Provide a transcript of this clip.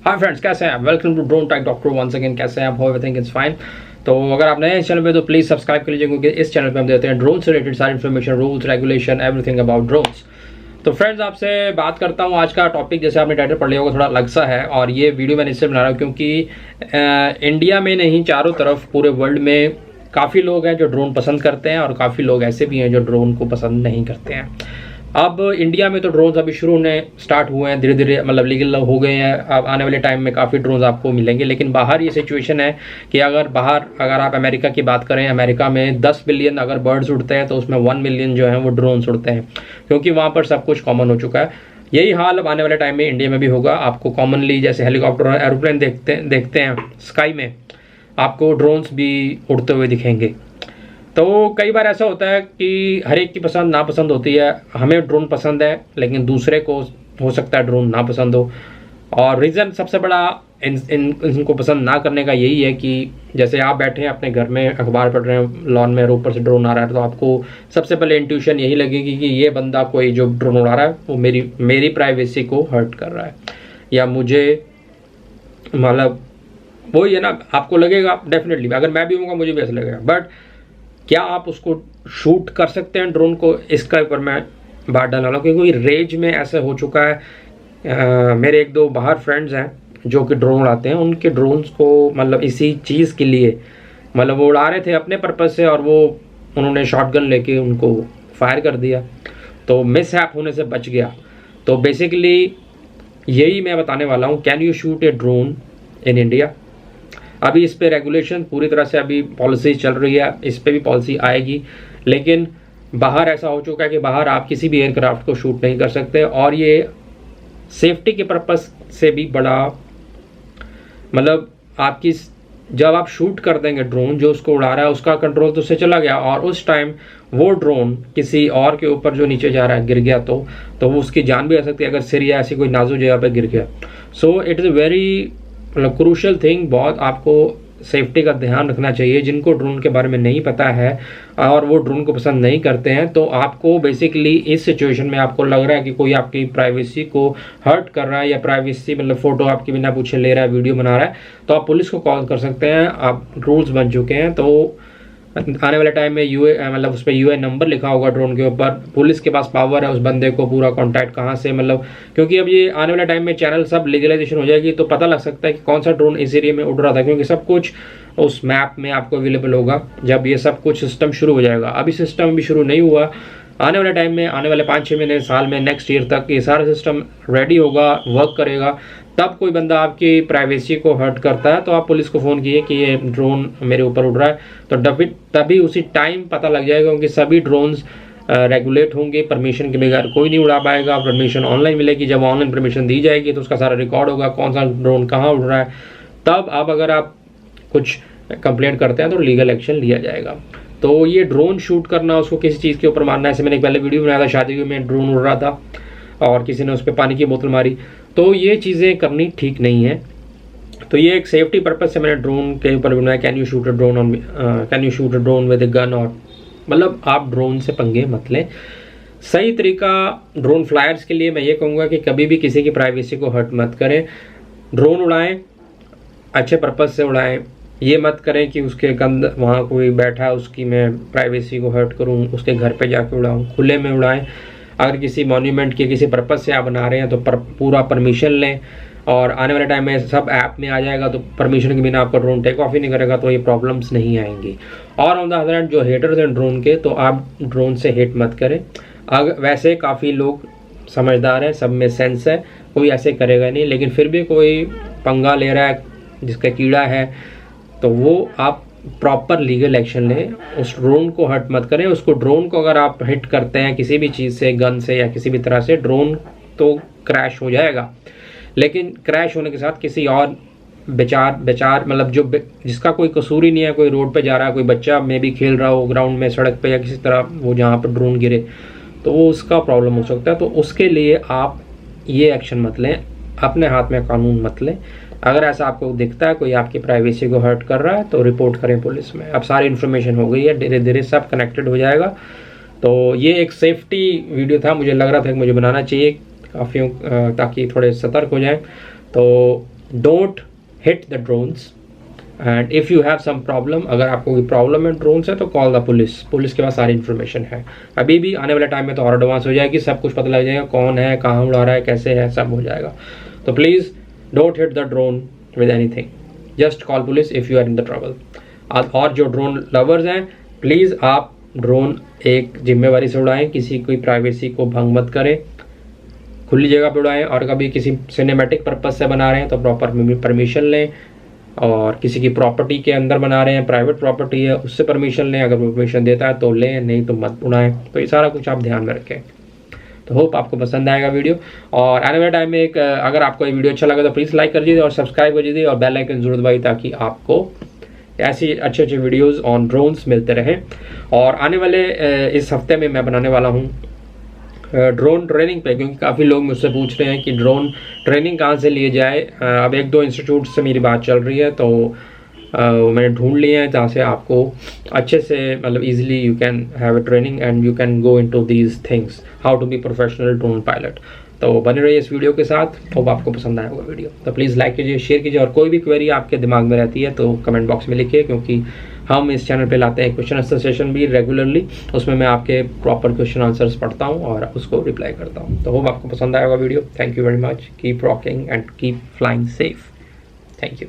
Hi friends, कैसे हैं आप? Welcome to drone tech doctor once again. कैसे हैं आप? Hope everything is fine. तो अगर आप नए हैं इस चैनल पे तो प्लीज़ सब्सक्राइब कर लीजिए, क्योंकि इस चैनल पे हम देते हैं ड्रोन से रिलेटेड सारी information, rules, regulation, everything about drones. तो फ्रेंड्स, आपसे बात करता हूँ। आज का टॉपिक जैसे आपने टाइटल पढ़ लिया होगा, थोड़ा अलग सा है, और ये वीडियो मैंने इससे बना रहा हूँ क्योंकि इंडिया में नहीं, चारों तरफ पूरे वर्ल्ड में काफ़ी लोग हैं जो ड्रोन पसंद करते हैं और काफ़ी लोग ऐसे भी हैं जो ड्रोन को पसंद नहीं करते हैं। अब इंडिया में तो ड्रोन्स अभी शुरू होने स्टार्ट हुए हैं, धीरे धीरे मतलब लीगल हो गए हैं। अब आने वाले टाइम में काफ़ी ड्रोन्स आपको मिलेंगे, लेकिन बाहर ये सिचुएशन है कि अगर आप अमेरिका की बात करें, अमेरिका में 10 बिलियन अगर बर्ड्स उड़ते हैं तो उसमें 1 मिलियन जो है वो ड्रोन्स उड़ते हैं, क्योंकि वहाँ पर सब कुछ कॉमन हो चुका है। यही हाल अब आने वाले टाइम में इंडिया में भी होगा। आपको कॉमनली जैसे हेलीकॉप्टर और एरोप्लेन देखते हैं स्काई में, आपको ड्रोन्स भी उड़ते हुए दिखेंगे। तो कई बार ऐसा होता है कि हर एक की पसंद नापसंद होती है। हमें ड्रोन पसंद है, लेकिन दूसरे को हो सकता है ड्रोन ना पसंद हो। और रीज़न सबसे बड़ा इनको पसंद ना करने का यही है कि जैसे आप बैठे हैं अपने घर में, अखबार पढ़ रहे हैं, लॉन में, ऊपर से ड्रोन आ रहा है, तो आपको सबसे पहले इंट्यूशन यही लगेगी कि ये बंदा, कोई जो ड्रोन उड़ा रहा है, वो मेरी प्राइवेसी को हर्ट कर रहा है, या मुझे मतलब वही है ना, आपको लगेगा डेफिनेटली। अगर मैं भी हूँगा मुझे भी ऐसा लगेगा। बट क्या आप उसको शूट कर सकते हैं ड्रोन को? इसका ऊपर मैं बात डालने वाला हूँ, क्योंकि रेंज में ऐसा हो चुका है। मेरे एक दो बाहर फ्रेंड्स हैं जो कि ड्रोन उड़ाते हैं, उनके ड्रोन्स को मतलब इसी चीज़ के लिए, मतलब वो उड़ा रहे थे अपने पर्पज़ से, और उन्होंने शॉटगन लेके उनको फायर कर दिया, तो मिसहैप होने से बच गया। तो बेसिकली यही मैं बताने वाला हूँ, can you shoot A drone in India. अभी इस पे रेगुलेशन पूरी तरह से, अभी पॉलिसी चल रही है, इस पे भी पॉलिसी आएगी, लेकिन बाहर ऐसा हो चुका है कि बाहर आप किसी भी एयरक्राफ्ट को शूट नहीं कर सकते। और ये सेफ्टी के पर्पस से भी बड़ा, मतलब आपकी, जब आप शूट कर देंगे ड्रोन, जो उसको उड़ा रहा है उसका कंट्रोल तो उससे चला गया, और उस टाइम वो ड्रोन किसी और के ऊपर जो नीचे जा रहा है गिर गया तो वो उसकी जान भी आ सकती है, अगर सिर या ऐसी कोई नाजुक जगह पर गिर गया। So it is a very मतलब क्रूशल थिंग। बहुत आपको सेफ्टी का ध्यान रखना चाहिए। जिनको ड्रोन के बारे में नहीं पता है और वो ड्रोन को पसंद नहीं करते हैं, तो आपको बेसिकली इस सिचुएशन में आपको लग रहा है कि कोई आपकी प्राइवेसी को हर्ट कर रहा है, या प्राइवेसी मतलब फ़ोटो आपकी बिना पूछे ले रहा है, वीडियो बना रहा है, तो आप पुलिस को कॉल कर सकते हैं। आप रूल्स बन चुके हैं, तो आने वाले टाइम में मतलब उस पर यूए नंबर लिखा होगा ड्रोन के ऊपर। पुलिस के पास पावर है उस बंदे को पूरा कांटेक्ट कहाँ से, मतलब क्योंकि अब ये आने वाले टाइम में चैनल सब लीगलाइजेशन हो जाएगी, तो पता लग सकता है कि कौन सा ड्रोन इस एरिया में उड़ रहा था, क्योंकि सब कुछ उस मैप में आपको अवेलेबल होगा जब ये सब कुछ सिस्टम शुरू हो जाएगा। अभी सिस्टम भी शुरू नहीं हुआ। आने वाले टाइम में, आने वाले 5-6 महीने, साल में, नेक्स्ट ईयर तक ये सारा सिस्टम रेडी होगा, वर्क करेगा। तब कोई बंदा आपकी प्राइवेसी को हर्ट करता है तो आप पुलिस को फ़ोन किए कि ये ड्रोन मेरे ऊपर उड़ रहा है, तो तभी उसी टाइम पता लग जाएगा, क्योंकि सभी ड्रोन्स रेगुलेट होंगे। परमिशन के बगैर कोई नहीं उड़ा पाएगा। परमिशन ऑनलाइन मिलेगी। जब ऑनलाइन परमिशन दी जाएगी तो उसका सारा रिकॉर्ड होगा, कौन सा ड्रोन कहाँ उड़ रहा है। तब अगर आप कुछ कंप्लेंट करते हैं तो लीगल एक्शन लिया जाएगा। तो ये ड्रोन शूट करना, उसको किसी चीज़ के ऊपर मारना, ऐसे मैंने पहले वीडियो बनाया था, शादी में ड्रोन उड़ रहा था और किसी ने उस पर पानी की बोतल मारी, तो ये चीज़ें करनी ठीक नहीं है। तो ये एक सेफ्टी पर्पज से मैंने ड्रोन के ऊपर बनाया, can you shoot a drone with a gun, और मतलब आप ड्रोन से पंगे मत लें। सही तरीका ड्रोन फ्लायर्स के लिए मैं ये कहूँगा कि कभी भी किसी की प्राइवेसी को हर्ट मत करें। ड्रोन उड़ाएं, अच्छे पर्पज से उड़ाएं। ये मत करें कि उसके गंद वहाँ कोई बैठा है उसकी मैं प्राइवेसी को हर्ट करूँ, उसके घर पे जाके उड़ाऊँ। खुले में उड़ाएं। अगर किसी मॉन्यूमेंट के किसी पर्पज़ से आप बना रहे हैं तो पूरा परमिशन लें। और आने वाले टाइम में सब ऐप में आ जाएगा, तो परमिशन के बिना आपका ड्रोन टेक ऑफ ही नहीं करेगा, तो ये प्रॉब्लम्स नहीं आएंगी। और ऑन द अदर हैंड, जो हेटर्स हैं ड्रोन के, तो आप ड्रोन से हेट मत करें। अगर वैसे काफ़ी लोग समझदार हैं, सब में सेंस है, कोई ऐसे करेगा नहीं, लेकिन फिर भी कोई पंगा ले रहा है जिसका कीड़ा है, तो वो आप प्रॉपर लीगल एक्शन लें। उस ड्रोन को हर्ट मत करें। उसको, ड्रोन को अगर आप हिट करते हैं किसी भी चीज़ से, गन से या किसी भी तरह से, ड्रोन तो क्रैश हो जाएगा, लेकिन क्रैश होने के साथ किसी और बेचार मतलब जिसका कोई कसूर ही नहीं है, कोई रोड पे जा रहा है, कोई बच्चा में भी खेल रहा हो ग्राउंड में, सड़क पे, या किसी तरह वो जहाँ पर ड्रोन गिरे, तो वो उसका प्रॉब्लम हो सकता है। तो उसके लिए आप ये एक्शन मत लें, अपने हाथ में कानून मत लें। अगर ऐसा आपको दिखता है कोई आपकी प्राइवेसी को हर्ट कर रहा है तो रिपोर्ट करें पुलिस में। अब सारी इन्फॉर्मेशन हो गई है, धीरे धीरे सब कनेक्टेड हो जाएगा। तो ये एक सेफ्टी वीडियो था, मुझे लग रहा था कि मुझे बनाना चाहिए काफ़ी, ताकि थोड़े सतर्क हो जाएं। तो don't hit the drones and if you have some problem, अगर आपको कोई प्रॉब्लम है ड्रोन से तो कॉल द पुलिस। पुलिस के पास सारी इन्फॉर्मेशन है। अभी भी आने वाले टाइम में तो और एडवांस हो जाएगी, सब कुछ पता लग जाएगा, कौन है, कहाँ उड़ा रहा है, कैसे है, सब हो जाएगा। तो please don't hit the drone with anything, just call police if you are in the trouble. और जो ड्रोन लवर्स हैं, प्लीज़ आप ड्रोन एक जिम्मेवारी से उड़ाएं, किसी की प्राइवेसी को भंग मत करें, खुली जगह पर उड़ाएं। और कभी किसी सिनेमैटिक पर्पज से बना रहे हैं तो प्रॉपर परमिशन लें, और किसी की प्रॉपर्टी के अंदर बना रहे हैं, प्राइवेट प्रॉपर्टी है, उससे परमिशन लें। अगर परमिशन देता है तो लें, नहीं तो मत उड़ाएं। तो ये सारा कुछ आप ध्यान में रखें। तो होप आपको पसंद आएगा वीडियो। और आने वाले टाइम में अगर आपको ये वीडियो अच्छा लगा तो प्लीज़ लाइक कर दीजिए और सब्सक्राइब कर दीजिए और बेल आइकन जरूर दबाइए, ताकि आपको ऐसी अच्छे अच्छे वीडियोज़ ऑन ड्रोन्स मिलते रहें। और आने वाले इस हफ्ते में मैं बनाने वाला हूँ ड्रोन ट्रेनिंग पे, क्योंकि काफ़ी लोग मुझसे पूछ रहे हैं कि ड्रोन ट्रेनिंग कहाँ से लिए जाए। अब 1-2 इंस्टीट्यूट से मेरी बात चल रही है, तो मैंने ढूंढ लिए हैं जहाँ से आपको अच्छे से मतलब easily you can have a training and you can go into these things, how to be professional drone pilot. तो बने रहिए इस वीडियो के साथ, होप आपको पसंद आया होगा वीडियो। तो प्लीज़ लाइक कीजिए, शेयर कीजिए, और कोई भी क्वेरी आपके दिमाग में रहती है तो कमेंट बॉक्स में लिखिए, क्योंकि हम इस चैनल पे लाते हैं क्वेश्चन आंसर सेशन भी रेगुलरली। उसमें मैं आपके प्रॉपर क्वेश्चन आंसर्स पढ़ता हूँ और उसको रिप्लाई करता हूँ। तो होप आपको पसंद आएगा video. Thank you very much, keep rocking and keep flying safe. Thank you.